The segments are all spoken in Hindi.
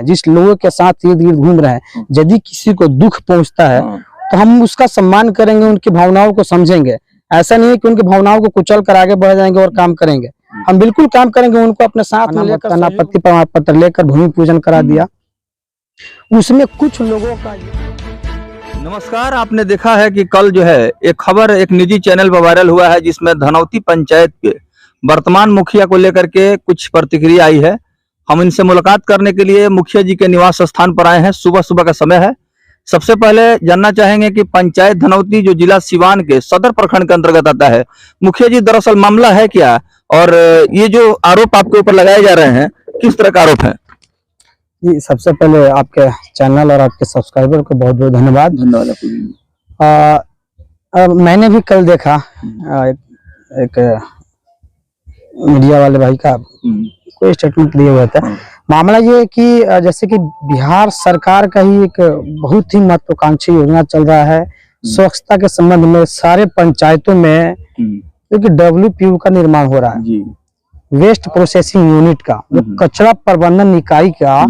जिस लोगों के साथ इर्द गिर्द घूम रहे हैं, यदि किसी को दुख पहुंचता है तो हम उसका सम्मान करेंगे, उनकी भावनाओं को समझेंगे। ऐसा नहीं है कि उनकी भावनाओं को कुचल कर आगे बढ़ जाएंगे और काम करेंगे। हम बिल्कुल काम करेंगे, उनको अपने साथ में लेकर अनापत्ति प्रमाण पत्र लेकर भूमि पूजन करा दिया। उसमें कुछ लोगों का नमस्कार, आपने देखा है कि कल जो है एक खबर एक निजी चैनल पर वायरल हुआ है, जिसमें धनौती पंचायत के वर्तमान मुखिया को लेकर के कुछ प्रतिक्रिया आई है। हम इनसे मुलाकात करने के लिए मुखिया जी के निवास स्थान पर आए हैं। सुबह सुबह का समय है। सबसे पहले जानना चाहेंगे कि पंचायत धनौती जो जिला सिवान के सदर प्रखंड के अंतर्गत आता है, मुखिया जी दरअसल मामला है क्या, और ये जो आरोप आपके ऊपर लगाए जा रहे हैं किस तरह का आरोप है? जी, सबसे पहले आपके चैनल और आपके सब्सक्राइबर को बहुत बहुत धन्यवाद। मैंने भी कल देखा एक मीडिया वाले भाई का कोई स्टेटमेंट दिए हुए थे। मामला ये है कि जैसे कि बिहार सरकार का ही एक बहुत ही महत्वाकांक्षी योजना चल रहा है स्वच्छता के संबंध में। सारे पंचायतों में क्योंकि WPU का निर्माण हो रहा है, वेस्ट प्रोसेसिंग यूनिट का, जो कचरा प्रबंधन इकाई का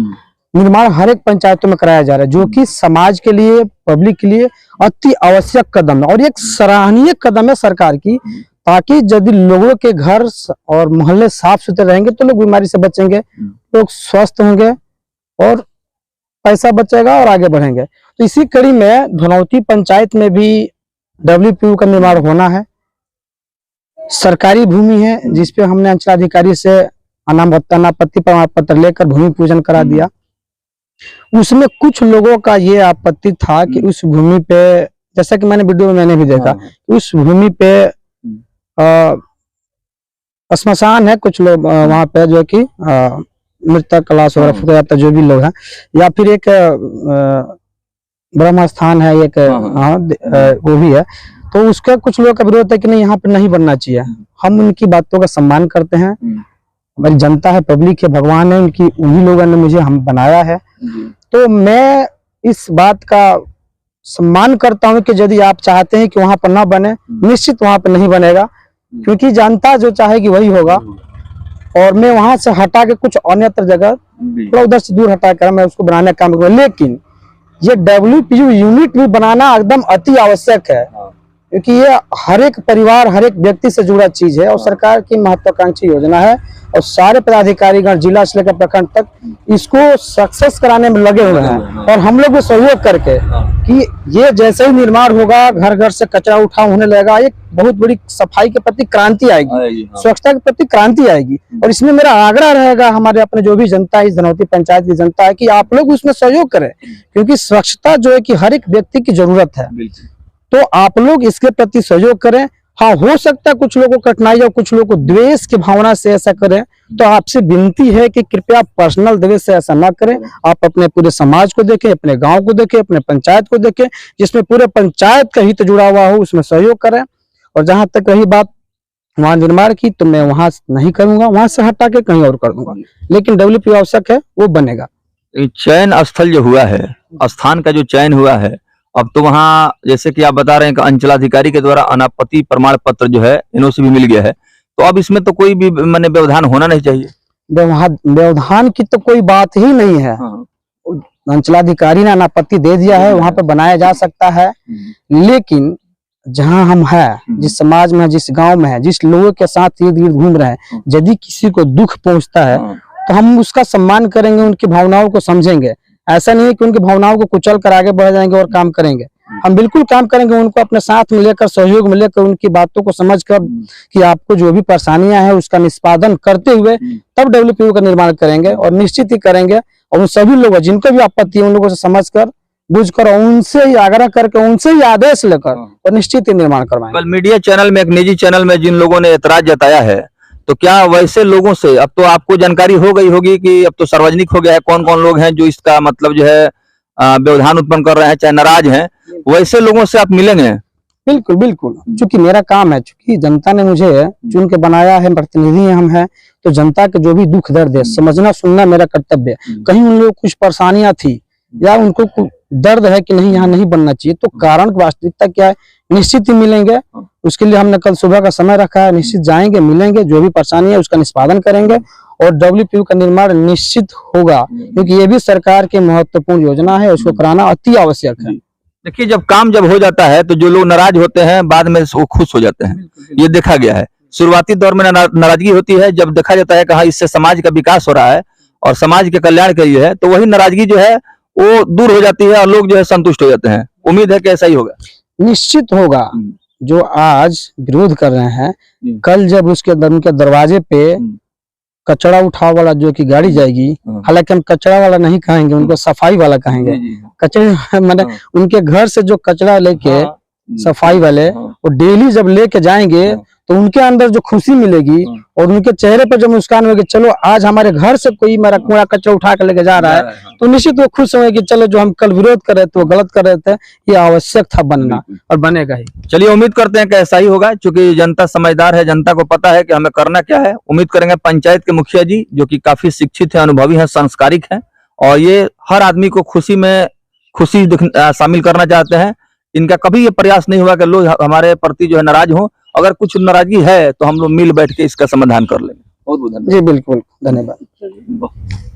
निर्माण हर एक पंचायतों में कराया जा रहा है, जो कि समाज के लिए, पब्लिक के लिए अति आवश्यक कदम है और एक सराहनीय कदम है सरकार की। ताकि यदि लोगों के घर और मोहल्ले साफ सुथरे रहेंगे तो लोग बीमारी से बचेंगे, लोग स्वस्थ होंगे और पैसा बचेगा और आगे बढ़ेंगे। तो इसी कड़ी में धनौती पंचायत में भी WPU का निर्माण होना है। सरकारी भूमि है जिसपे हमने अंचलाधिकारी से अनापत्ति प्रमाण पत्र लेकर भूमि पूजन करा दिया। उसमें कुछ लोगों का ये आपत्ति था कि उस भूमि पे, जैसा कि मैंने वीडियो में मैंने भी देखा, उस भूमि पे श्मशान है, कुछ लोग वहां पे जो कि मृतक कलाश वगैरह फूका जाता है, जो भी लोग हैं, या फिर एक ब्रह्म स्थान है एक, वो भी है। तो उसका कुछ लोगों का विरोध है कि नहीं, यहाँ पे नहीं बनना चाहिए। हम उनकी बातों का सम्मान करते हैं। हमारी जनता है, पब्लिक है, भगवान है, उनकी उन्हीं लोगों ने मुझे हम बनाया है। तो मैं इस बात का सम्मान करता हूँ कि यदि आप चाहते हैं कि वहां पर ना बने, निश्चित वहां पर नहीं बनेगा, क्योंकि जनता जो चाहेगी वही होगा। और मैं वहां से हटा के कुछ अन्यत्र जगह थोड़ा उधर से दूर हटा कर मैं उसको बनाने का काम करूँगा। लेकिन ये WPU यूनिट भी बनाना एकदम अति आवश्यक है, क्योंकि ये हर एक परिवार, हर एक व्यक्ति से जुड़ा चीज है और सरकार की महत्वाकांक्षी योजना है। और सारे पदाधिकारीगण जिला से लेकर प्रखंड तक इसको सक्सेस कराने में लगे हुए हैं और हम लोग भी सहयोग करके कि ये जैसे ही निर्माण होगा, घर घर से कचरा उठाव होने लगेगा, एक बहुत बड़ी सफाई के प्रति क्रांति आएगी, स्वच्छता के प्रति क्रांति आएगी। और इसमें मेरा आग्रह रहेगा हमारे अपने जो भी जनता है, इस धनौती पंचायत की जनता है, कि आप लोग उसमें सहयोग करें, क्योंकि स्वच्छता जो है कि हर एक व्यक्ति की जरूरत है। तो आप लोग इसके प्रति सहयोग करें। हाँ, हो सकता है कुछ लोगों को कठिनाई और कुछ लोगों को द्वेष की भावना से ऐसा करें, तो आपसे विनती है कि कृपया पर्सनल द्वेष से ऐसा ना करें। आप अपने पूरे समाज को देखें, अपने गांव को देखें, अपने पंचायत को देखें, जिसमें पूरे पंचायत का हित जुड़ा हुआ हो, उसमें सहयोग करें। और जहां तक रही बात वहां निर्माण की, तो मैं वहां नहीं करूंगा, वहां से हटा के कहीं और कर दूंगा। लेकिन WPU आवश्यक है, वो बनेगा। चयन स्थल जो हुआ है, स्थान का जो चयन हुआ है, अब तो वहाँ जैसे कि आप बता रहे हैं कि अंचलाधिकारी के द्वारा अनापत्ति प्रमाण पत्र जो है NOC भी मिल गया है, तो अब इसमें तो कोई भी माने व्यवधान होना नहीं चाहिए। व्यवधान की तो कोई बात ही नहीं है। अंचलाधिकारी ने अनापत्ति दे दिया है, वहां पर बनाया जा सकता है। लेकिन जहां हम हैं, जिस समाज में, जिस गांव में है, जिस लोगों के साथ इर्द गिर्द घूम रहे हैं, यदि किसी को दुख पहुंचता है तो हम उसका सम्मान करेंगे, उनकी भावनाओं को समझेंगे। ऐसा नहीं है कि उनकी भावनाओं को कुचल कर आगे बढ़ जाएंगे और काम करेंगे। हम बिल्कुल काम करेंगे, उनको अपने साथ में लेकर, सहयोग में लेकर, उनकी बातों को समझकर कि आपको जो भी परेशानियां हैं उसका निष्पादन करते हुए तब WPU का निर्माण करेंगे। और निश्चित ही करेंगे। और उन सभी लोगों जिनको भी आपत्ति है, उन लोगों से समझकर, बुझकर, उनसे ही आग्रह करके, उनसे ही आदेश लेकर और निश्चित ही निर्माण करवाएंगे। कल मीडिया चैनल में, एक निजी चैनल में जिन लोगों ने एतराज जताया है, तो क्या वैसे लोगों से अब तो आपको जानकारी हो गई होगी कि अब तो सार्वजनिक हो गया है कौन कौन लोग हैं जो इसका मतलब जो है व्यवधान उत्पन्न कर रहे हैं, चाहे नाराज हैं, वैसे लोगों से आप मिलेंगे? बिल्कुल बिल्कुल, चूंकि मेरा काम है, चूंकि जनता ने मुझे चुन के बनाया है, प्रतिनिधि हम हैं, तो जनता के जो भी दुख दर्द है समझना सुनना मेरा कर्तव्य है। कहीं उन लोग कुछ परेशानियां थी या उनको दर्द है कि नहीं यहाँ नहीं बनना चाहिए, तो कारण वास्तविकता क्या है निश्चित ही मिलेंगे। उसके लिए हमने कल सुबह का समय रखा है, निश्चित जाएंगे, मिलेंगे, जो भी परेशानी है उसका निष्पादन करेंगे और WPU का निर्माण निश्चित होगा, क्योंकि ये भी सरकार की महत्वपूर्ण योजना है, उसको कराना अति आवश्यक है। देखिए, जब काम हो जाता है तो जो लोग नाराज होते हैं बाद में वो खुश हो जाते हैं, ये देखा गया है। शुरुआती दौर में नाराजगी होती है, जब देखा जाता है कि हाँ इससे समाज का विकास हो रहा है और समाज के कल्याण के लिए है, तो वही नाराजगी जो है वो दूर हो जाती है और लोग जो है संतुष्ट हो जाते हैं। उम्मीद है कि ऐसा ही होगा। निश्चित होगा। जो आज विरोध कर रहे हैं, कल जब उनके दरवाजे पे कचरा उठाव वाला जो कि गाड़ी जाएगी, हालांकि हम कचरा वाला नहीं कहेंगे, उनको सफाई वाला कहेंगे। कचरे मैंने उनके घर से जो कचरा लेके सफाई वाले वो डेली जब लेके जाएंगे तो उनके अंदर जो खुशी मिलेगी और उनके चेहरे पर जो मुस्कान होगी, चलो आज हमारे घर से कोई मेरा कूड़ा कचरा उठा कर लेके जा रहा है, तो निश्चित वो खुश होंगे कि चलो जो हम कल विरोध कर रहे थे वो गलत कर रहे थे, ये आवश्यक था बनना और बनेगा ही। चलिए, उम्मीद करते हैं कि ऐसा ही होगा, क्योंकि जनता समझदार है, जनता को पता है कि हमें करना क्या है। उम्मीद करेंगे पंचायत के मुखिया जी जो कि काफी शिक्षित है, अनुभवी है, संस्कारिक है और ये हर आदमी को खुशी शामिल करना चाहते हैं। इनका कभी ये प्रयास नहीं हुआ कि लोग हमारे प्रति जो है नाराज हों। अगर कुछ नाराजगी है तो हम लोग मिल बैठ के इसका समाधान कर लेंगे। बहुत बहुत धन्यवाद। जी बिल्कुल, धन्यवाद।